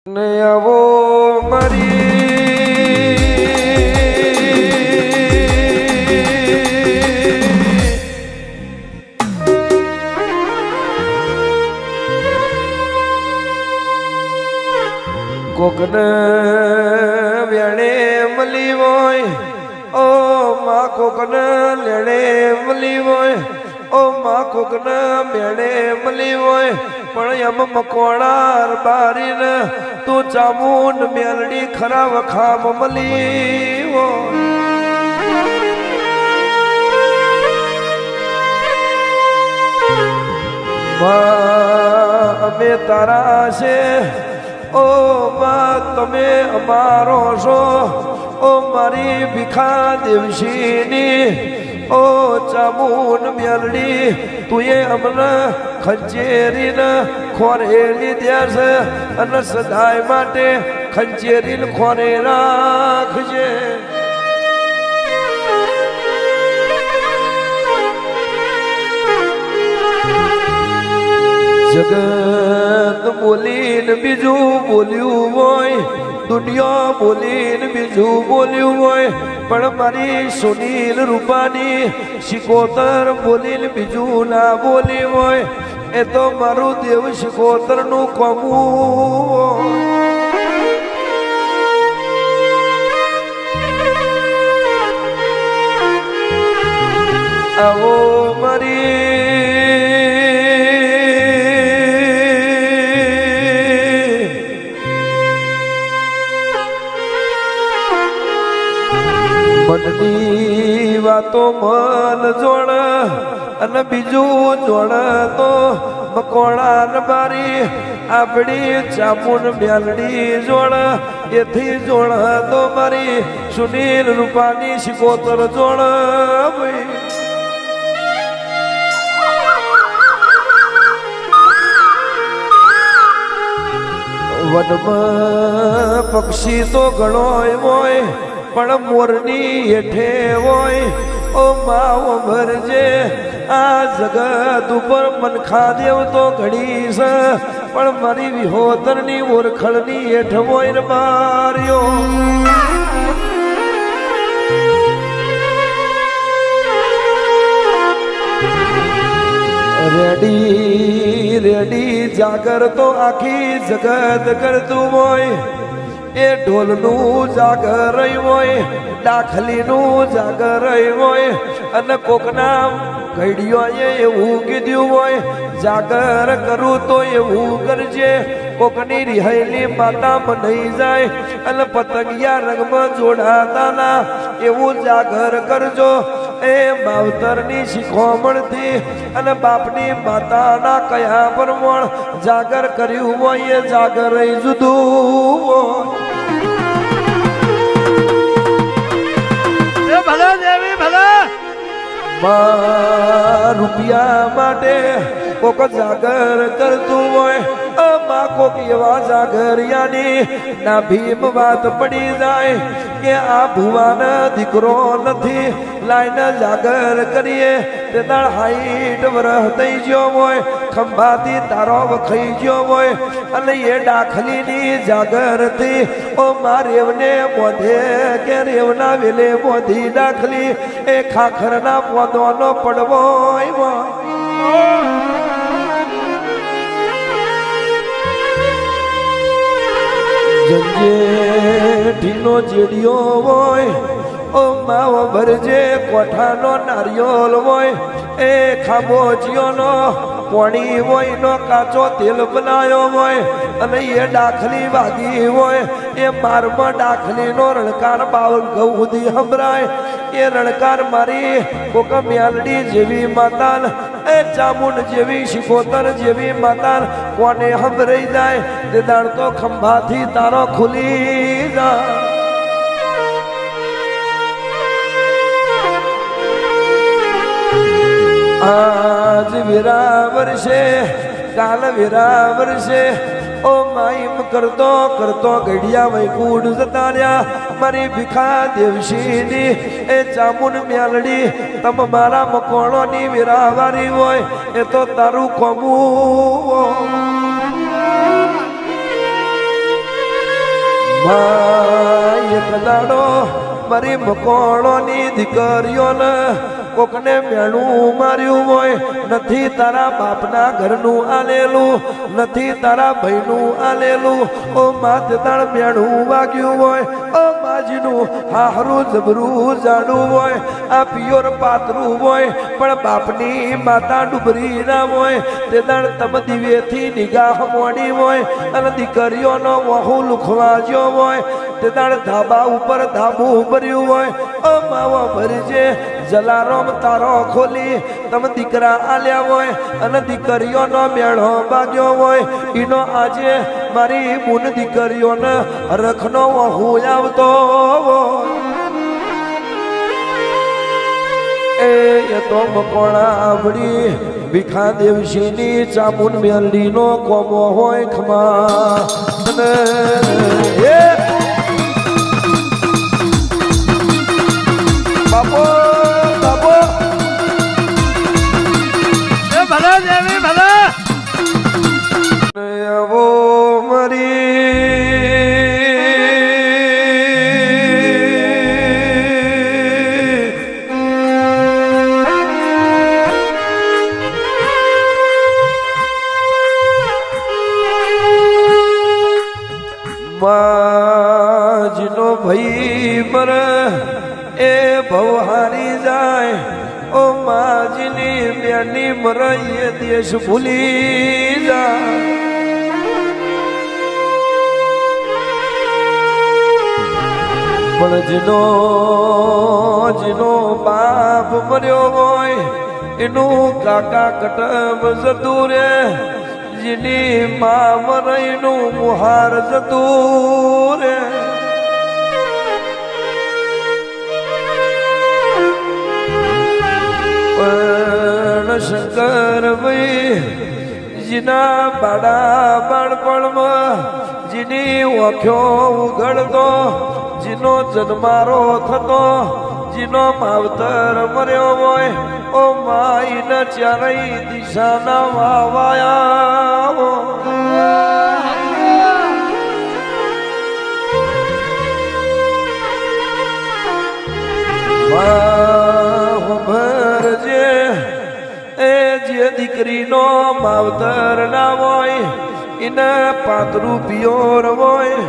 ને આવો મારી કોકને વેણે મળી હોય ઓ માં કોકને લેણે મળી હોય ઓ માં કોકને મેળે મળી હોય પણ એમ મકોણાર બારીને તું ચામુંડ મેલડી ખરા વખામ મળી હોય અમે તારા છે ઓ માં તમે અમારો છો ઓ મારી ભીખા દેવશીની ઓ ચામુંડ મેલડી તુએ અમને ખંચેરીને ખોરેલી દ્યા છે અને સદાય માટે ખંચેરીને ખોરે રાખજે જગત બોલીને બીજું બોલ્યું હોય દુનિયા બોલીને બીજું બોલ્યું હોય પણ મારી સુનીલ રૂપાની શિકોતર બોલીને બીજું ના બોલી હોય એ તો મારું દેવ શિકોતર નું કમું આવો મારી મનની વાતો મન જોડ અને બીજું જોડ તો મકોણા બારી આપણી ચામુંડ મેલડી જોડ એથી જોડ તો મારી સુનીલ રૂપાની શિકોતર જોડ વનમાં પક્ષી તો ઘણો હોય પણ મોરની હેઠે હોય ઓ માવો ભરજે આ જગત ઉપર મનખા દેવ તો ઘડી છે પણ મારી વિહોતરની ઓરખડની હેઠ હોય માર્યો રેડી રેડી જાગર તો આખી જગત કરતું હોય એ ઢોલનું જાગર હોય દાખલીનું જાગર હોય અને કોકના ઘડીઓએ એવું કીધું હોય જાગર કરું તો એવું કરજે કોકની રિહાયેલી માતા મનાઈ જાય અને પતંગિયા રંગમાં જોડાતા ના એવું જાગર કરજો એ માવતરની શીખવણથી અને બાપની માતાના કયા પ્રમાણ જાગર કર્યું હોય એ જાગર જુદું ભલા દેવી ભલા રૂપિયા માટે કોક જાગર કરતું હોય માં કોક એવા જાગરિયાની ના ભીમ વાત પડી જાય કે આ ભુવાના દીકરો નથી લાઈને જાગર કરીએ તે દાળ હાઈટ વરહ થઈ ગયો હોય ખંભાથી તારો વખાઈ ગયો હોય અને એ દાખલીની જાગરથી ઓ મા રેવને બોધે કે રેવના વેલે બોધી દાખલી એ ખાખરના પોદોનો પડવો જેઠીનો જેડિયો હોય ઓ માવો ભરજે કોઠાનો નારિયોલ હોય એ ખાબોચીઓનો પોણી હોય નો કાચો તેલ બનાવ્યો હોય અને એ દાખલી વાગી હોય એ મારમાં દાખલીનો રણકાર બાવલ ગૌધી સંભળાય એ રણકાર મારી કોક મેલડી જેવી માતાન એ ચામુંડ જેવી શિકોતર જેવી માતાન કોને સંભળાઈ જાય તે દાડ તો ખંભાથી તારો ખુલી જાય આજ વિરાવર છે કાલ વિરાવર છે ઓ માઈમ કરતો કરતો ઘડિયા વૈકુંઠ જતા રહ્યા મારી ભીખા દેવશીની એ ચામુંડ મેલડી તમ મારા મકોણોની વિરાવારી હોય એ તો તારું કોમું માં એક દાડો મારી મકોણોની દીકરીઓને કોકને મેણું માર્યું હોય નથી તારા બાપના ઘરનું આલેલું નથી તારા ભાઈનું આલેલું ઓ માથે તાળ મેણું વાગ્યું હોય ઓ માજીનું હાહરું જબરું જાડું હોય આ પિયોર પાતરું હોય પણ બાપની માતા ડુબરી ના હોય તે દાળ તમ દિવેથી નિગાહ મોડી હોય અને દીકરીઓનો વહુ લુખવાજ્યો હોય તે દાળ ધાબા ઉપર ધાબું ભર્યું હોય ઓ માવો ભરજે જલારામ તારો ખોલી તમે દીકરા આલ્યા હોય અને દીકરીઓનો મેળો બાગ્યો હોય ઈનો આજે મારી બુન દીકરીઓને રખનો વહુ આવતો એ તો મકોણા આવડી ભીખા દેવશીની ચામુન મેલડીનો કોમો હોય ખમા બાપો બાપો એ ભલા દેવી ભલા આવો માજીનો ભાઈ મર એ ભવહારી જાય ઓ માજીની બેની મરઈએ દેશ ભૂલી જાય પણ જેનો બાપ મર્યો હોય એનું કાકા કટમ જતું રે જેની મા મરઈનું મુહાર જતું રે શંકર ભાઈ જીના બાડા બાળપણમાં જીની ઓખ્યો ઉઘડતો જીનો જન્મારો થતો જીનો માવતર મર્યો હોય ઓ માઈને ચારેય દિશાના વાવાયા ભરજે એ જે દીકરીનો માવતર ના હોય એને પાતરું પિયોર હોય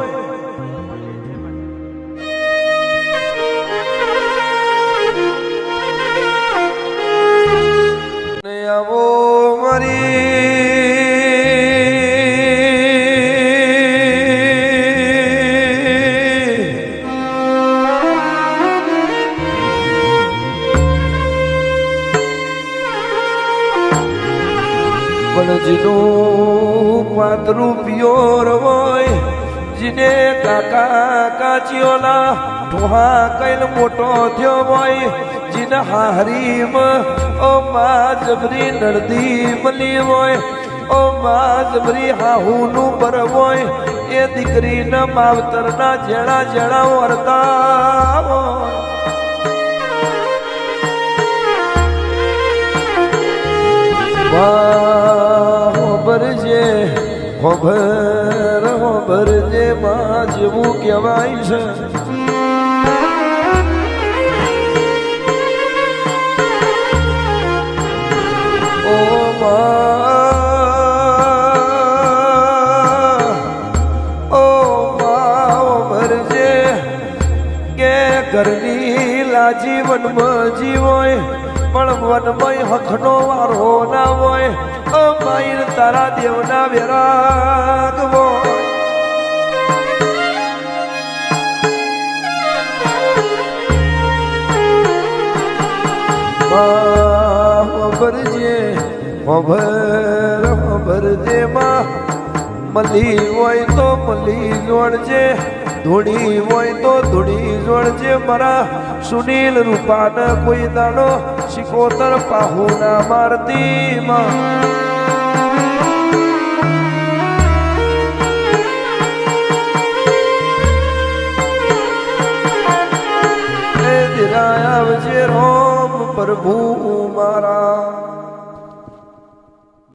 આવો જીનું પાતરું પિયોર હોય જીને કાકા કાચીઓના ઠોહા કઈલ મોટો થયો હોય જીને હાહરીમાં ઓ મા જબરી નડદી મળી હોય ઓ મા જબરી હાહુનું બર હોય એ દીકરીના માવતરના જેણા જેણા વર્તા હોય ભરજે ભરજે માં જેવું કહેવાય છે ઓ ભરજે કે ઘરની લાજી વનમાં જીવોય પણ વનમય હખનો વારો ના હોય ઓ માઈર તારા દેવના વેરાગ હોય ભરજે માં મલી હોય તો મલી જોડજે ધૂણી હોય તો ધૂણી જોડજે મારા સુનીલ રૂપાને કોઈ દાડો શિકોતર પાહુ ના મારતી માં